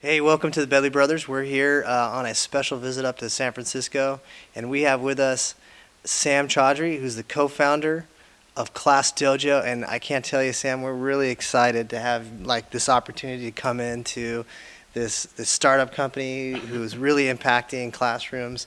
Hey, welcome to the Bedley Brothers. We're here on a special visit up to San Francisco, and we have with us Sam Chaudhry, who's the co-founder of Class Dojo. And I can't tell you, Sam, we're really excited to have this opportunity to come into this startup company who's really impacting classrooms.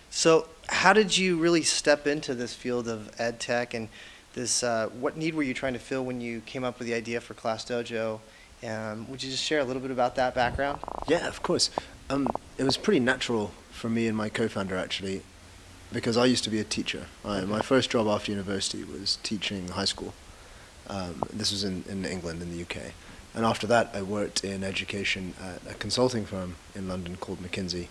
So, how did you really step into this field of ed tech, and this? What need were you trying to fill when you came up with the idea for Class Dojo? Would you just share a little bit about that background? Yeah, of course. It was pretty natural for me and my co-founder actually, because I used to be a teacher. My first job after university was teaching high school. This was in England, in the UK. And after that, I worked in education at a consulting firm in London called McKinsey.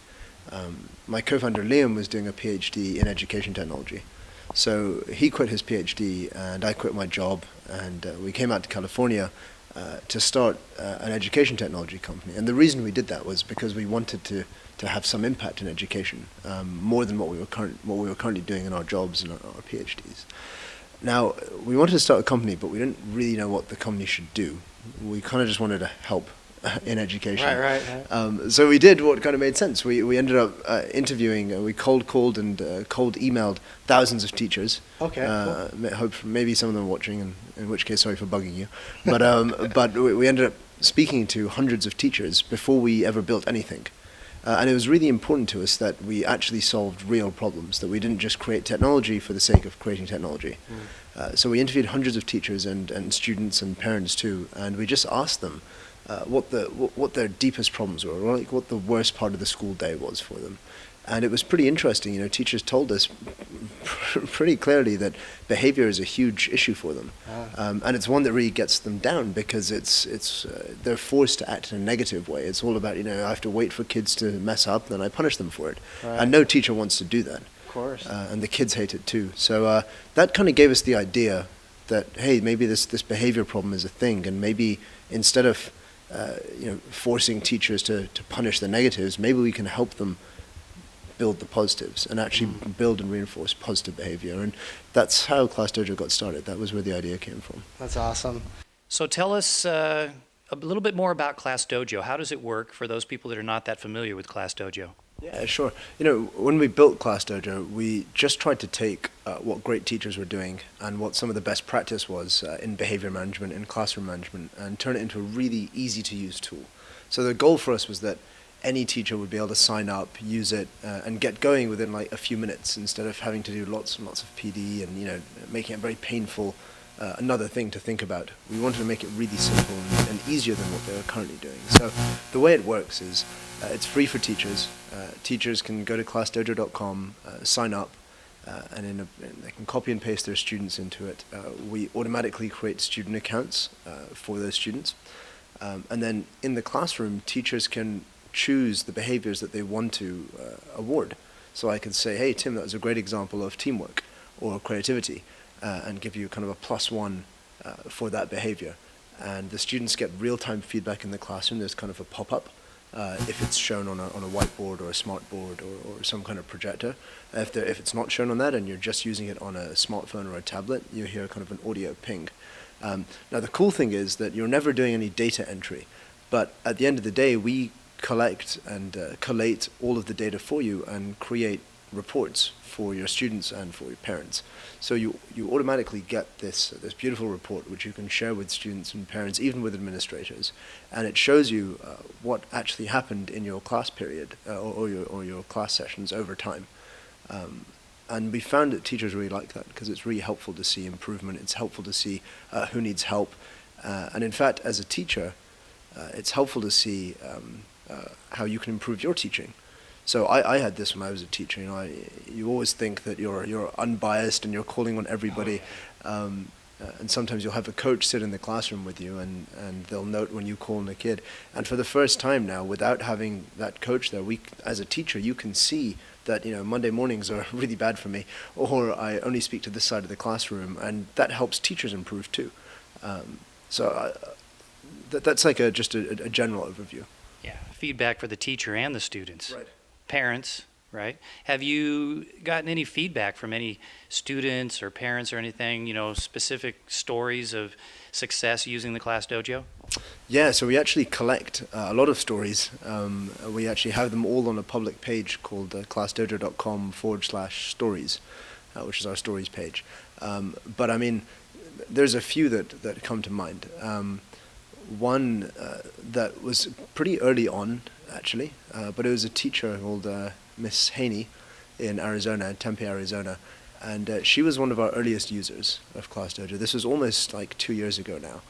My co-founder Liam was doing a PhD in education technology. So he quit his PhD and I quit my job, and we came out to California to start an education technology company. And the reason we did that was because we wanted to have some impact in education, more than what we were currently doing in our jobs and our PhDs. Now, we wanted to start a company, but we didn't really know what the company should do. We kind of just wanted to help in education. Right. So we did what kind of made sense. We ended up interviewing, we cold called and cold emailed thousands of teachers. Okay. Cool. Hope maybe some of them are watching, and in which case, sorry for bugging you. But but we ended up speaking to hundreds of teachers before we ever built anything. And it was really important to us that we actually solved real problems, that we didn't just create technology for the sake of creating technology. So we interviewed hundreds of teachers and students and parents too, and we just asked them what their deepest problems were, or like what the worst part of the school day was for them. And it was pretty interesting. You know, teachers told us pretty clearly that behavior is a huge issue for them, and it's one that really gets them down because they're forced to act in a negative way. It's all about, I have to wait for kids to mess up, then I punish them for it, Right. and no teacher wants to do that. Of course. And the kids hate it too. So that kind of gave us the idea that, hey, maybe this behavior problem is a thing, and maybe instead of forcing teachers to punish the negatives, maybe we can help them build the positives and actually build and reinforce positive behavior. And that's how Class Dojo got started. That was where the idea came from. That's awesome. So tell us a little bit more about Class Dojo. How does it work for those people that are not that familiar with Class Dojo? Yeah, sure. When we built Class Dojo, we just tried to take what great teachers were doing and what some of the best practice was in behavior management, in classroom management, and turn it into a really easy-to-use tool. So the goal for us was that any teacher would be able to sign up, use it, and get going within like a few minutes instead of having to do lots and lots of PD and making it very painful. Another thing to think about. We wanted to make it really simple and easier than what they're currently doing. So the way it works is it's free for teachers. Teachers can go to classdojo.com, sign up, and they can copy and paste their students into it. We automatically create student accounts for those students. And then in the classroom, teachers can choose the behaviors that they want to award. So I could say, hey, Tim, that was a great example of teamwork or creativity, and give you kind of a +1 for that behavior. And the students get real-time feedback in the classroom. There's kind of a pop-up if it's shown on a whiteboard or a smart board or some kind of projector. If it's not shown on that and you're just using it on a smartphone or a tablet, you hear kind of an audio ping. Now the cool thing is that you're never doing any data entry, but at the end of the day, we collect and collate all of the data for you and create reports for your students and for your parents. So you automatically get this beautiful report which you can share with students and parents, even with administrators, and it shows you what actually happened in your class period or your class sessions over time. And we found that teachers really like that because it's really helpful to see improvement. It's helpful to see who needs help, and in fact, as a teacher, it's helpful to see how you can improve your teaching. So I had this when I was a teacher. You always think that you're unbiased and you're calling on everybody, and sometimes you'll have a coach sit in the classroom with you, and they'll note when you call on a kid. And for the first time now, without having that coach there, as a teacher, you can see that Monday mornings are really bad for me, or I only speak to this side of the classroom, and that helps teachers improve too. That's like just a general overview. Yeah, feedback for the teacher and the students. Right. Parents, right? Have you gotten any feedback from any students or parents or anything, specific stories of success using the Class Dojo? Yeah, so we actually collect a lot of stories. We actually have them all on a public page called classdojo.com/stories, which is our stories page. But I mean, there's a few that come to mind. One that was pretty early on, actually, but it was a teacher called Miss Haney in Arizona, Tempe, Arizona. And she was one of our earliest users of Class Dojo. This was almost like 2 years ago now.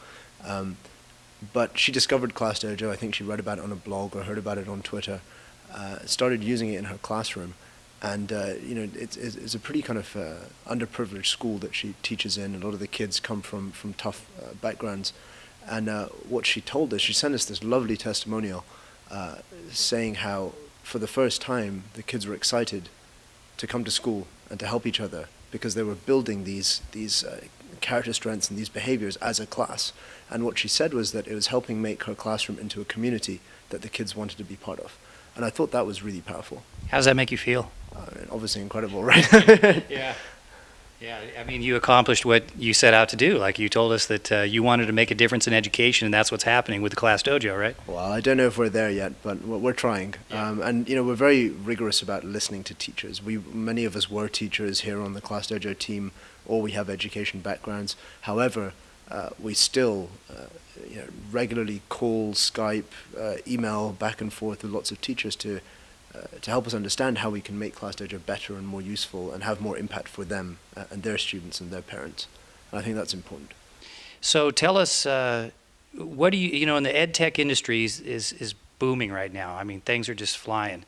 But she discovered Class Dojo. I think she read about it on a blog or heard about it on Twitter. Started using it in her classroom, and it's a pretty kind of underprivileged school that she teaches in. A lot of the kids come from tough backgrounds, and what she told us, she sent us this lovely testimonial, saying how for the first time the kids were excited to come to school and to help each other because they were building these character strengths and these behaviors as a class. And what she said was that it was helping make her classroom into a community that the kids wanted to be part of. And I thought that was really powerful. How does that make you feel? Obviously incredible, right? Yeah. Yeah, I mean, you accomplished what you set out to do. Like you told us that you wanted to make a difference in education, and that's what's happening with the Class Dojo, right? Well, I don't know if we're there yet, but we're trying. Yeah. And we're very rigorous about listening to teachers. Many of us were teachers here on the Class Dojo team, or we have education backgrounds. However, we still regularly call, Skype, email back and forth with lots of teachers to help us understand how we can make Class Dojo better and more useful and have more impact for them and their students and their parents. And I think that's important. So tell us, what do in the ed tech industry is booming right now. I mean, things are just flying.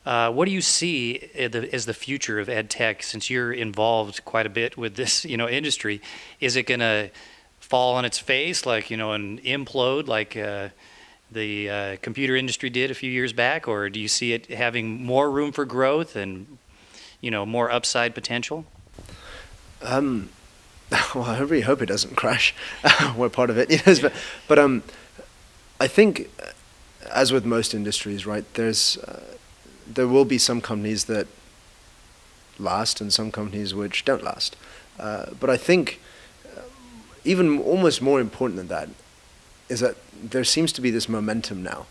What do you see as the future of ed tech, since you're involved quite a bit with this, industry? Is it going to fall on its face, like, and implode like the computer industry did a few years back, or do you see it having more room for growth and, more upside potential? Well, I really hope it doesn't crash. We're part of it, but I think, as with most industries, right, there will be some companies that last and some companies which don't last. But I think even almost more important than that is that there seems to be this momentum now,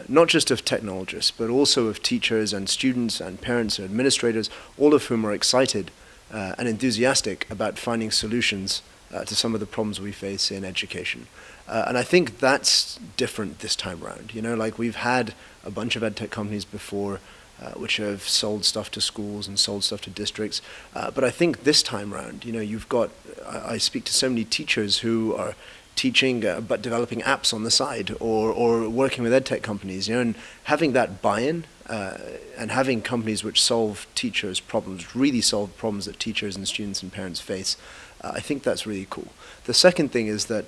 not just of technologists, but also of teachers and students and parents and administrators, all of whom are excited and enthusiastic about finding solutions to some of the problems we face in education. And I think that's different this time around. Like we've had a bunch of edtech companies before which have sold stuff to schools and sold stuff to districts. But I think this time around, you've got, I speak to so many teachers who are teaching but developing apps on the side or working with edtech companies, and having that buy-in and having companies which solve teachers' problems, really solve problems that teachers and students and parents face, I think that's really cool. The second thing is that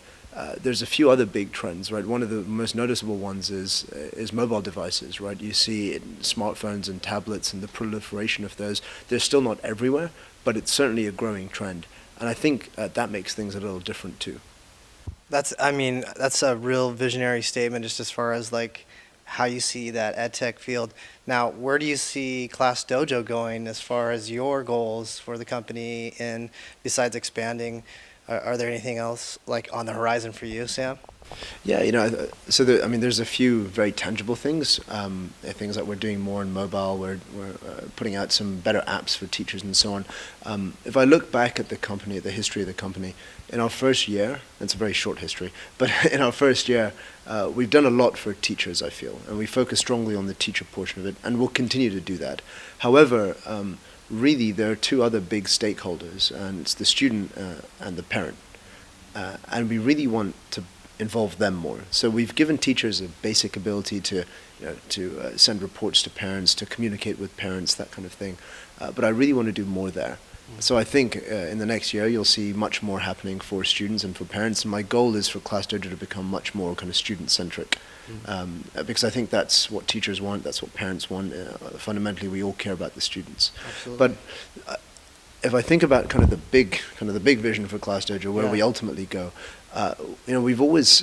there's a few other big trends, right? One of the most noticeable ones is mobile devices, right? You see smartphones and tablets and the proliferation of those. They're still not everywhere, but it's certainly a growing trend. And I think that makes things a little different too. That's a real visionary statement, just as far as like how you see that ed tech field. Now, where do you see Class Dojo going as far as your goals for the company, and besides expanding, are there anything else like on the horizon for you, Sam? Yeah, there's a few very tangible things. Things that we're doing more in mobile. We're putting out some better apps for teachers and so on. If I look back at the company, at the history of the company, in our first year, it's a very short history, but in our first year, we've done a lot for teachers, I feel, and we focus strongly on the teacher portion of it, and we'll continue to do that. However, really, there are two other big stakeholders, and it's the student and the parent, and we really want to involve them more. So we've given teachers a basic ability to send reports to parents, to communicate with parents, that kind of thing. But I really want to do more there. So I think in the next year you'll see much more happening for students and for parents. And my goal is for Class Dojo to become much more kind of student-centric, because I think that's what teachers want, that's what parents want. Fundamentally, we all care about the students. Absolutely. But if I think about kind of the big vision for Class Dojo, where we ultimately go, we've always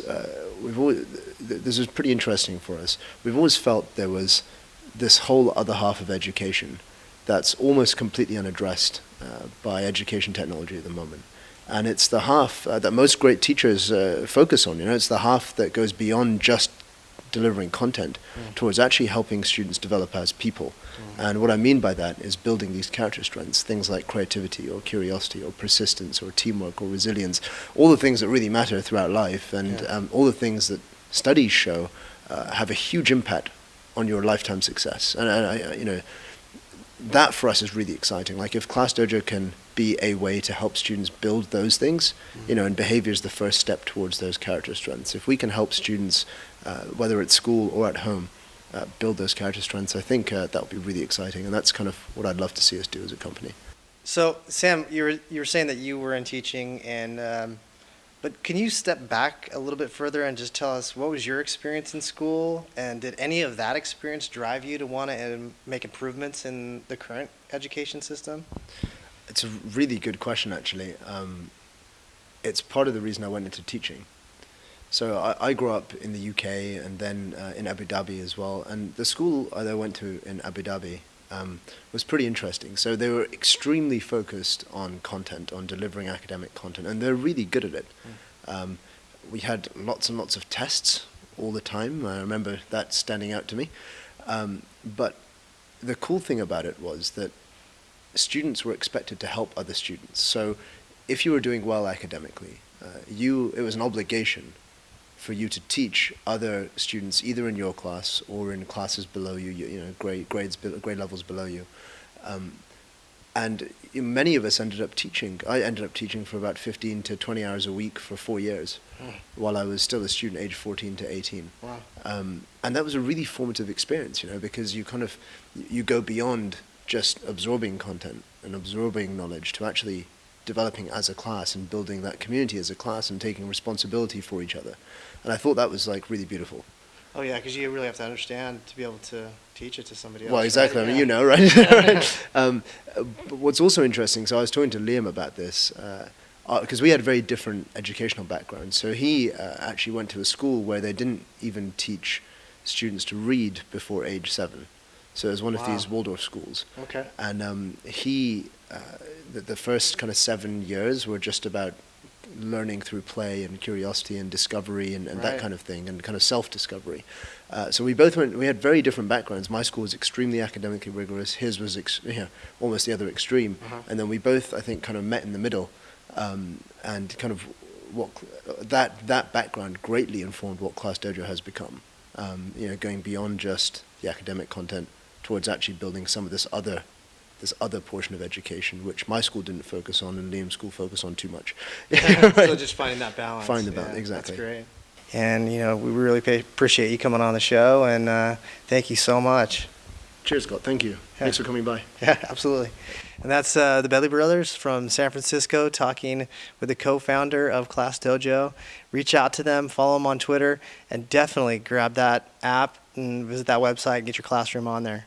this is pretty interesting for us. We've always felt there was this whole other half of education that's almost completely unaddressed by education technology at the moment. And it's the half that most great teachers focus on. It's the half that goes beyond just delivering content towards actually helping students develop as people. And what I mean by that is building these character strengths, things like creativity or curiosity or persistence or teamwork or resilience, all the things that really matter throughout life, and all the things that studies show have a huge impact on your lifetime success. And that for us is really exciting. Like if Class Dojo can be a way to help students build those things, and behavior is the first step towards those character strengths. If we can help students, whether at school or at home, build those character strengths, I think that would be really exciting. And that's kind of what I'd love to see us do as a company. So, Sam, you were saying that you were in teaching, and but can you step back a little bit further and just tell us what was your experience in school, and did any of that experience drive you to want to make improvements in the current education system? It's a really good question, actually. It's part of the reason I went into teaching. So I grew up in the UK and then in Abu Dhabi as well. And the school that I went to in Abu Dhabi was pretty interesting. So they were extremely focused on content, on delivering academic content, and they're really good at it. We had lots and lots of tests all the time. I remember that standing out to me. But the cool thing about it was that students were expected to help other students. So if you were doing well academically, it was an obligation for you to teach other students either in your class or in classes below you, grade levels below you. And many of us ended up teaching. I ended up teaching for about 15 to 20 hours a week for 4 years while I was still a student, age 14 to 18. Wow. And that was a really formative experience, because you go beyond just absorbing content and absorbing knowledge to actually developing as a class and building that community as a class and taking responsibility for each other. And I thought that was really beautiful. Oh yeah, because you really have to understand to be able to teach it to somebody else. Well, exactly. Right? I mean, right? But what's also interesting, so I was talking to Liam about this, because we had very different educational backgrounds. So he actually went to a school where they didn't even teach students to read before age 7. So it was one of these Waldorf schools. Okay. And the first kind of 7 years were just about learning through play and curiosity and discovery and that kind of thing, and kind of self-discovery. So we had very different backgrounds. My school was extremely academically rigorous. His was almost the other extreme. And then we both, I think, kind of met in the middle, and kind of that background greatly informed what Class Dojo has become. Going beyond just the academic content towards actually building some of this other portion of education, which my school didn't focus on and Liam's school focused on too much. So just finding that balance. Find the balance, exactly. That's great. And we really appreciate you coming on the show, and thank you so much. Cheers, Scott. Thank you. Thanks for coming by. Yeah, absolutely. And that's the Bedley Brothers from San Francisco talking with the co-founder of Class Dojo. Reach out to them, follow them on Twitter, and definitely grab that app and visit that website and get your classroom on there.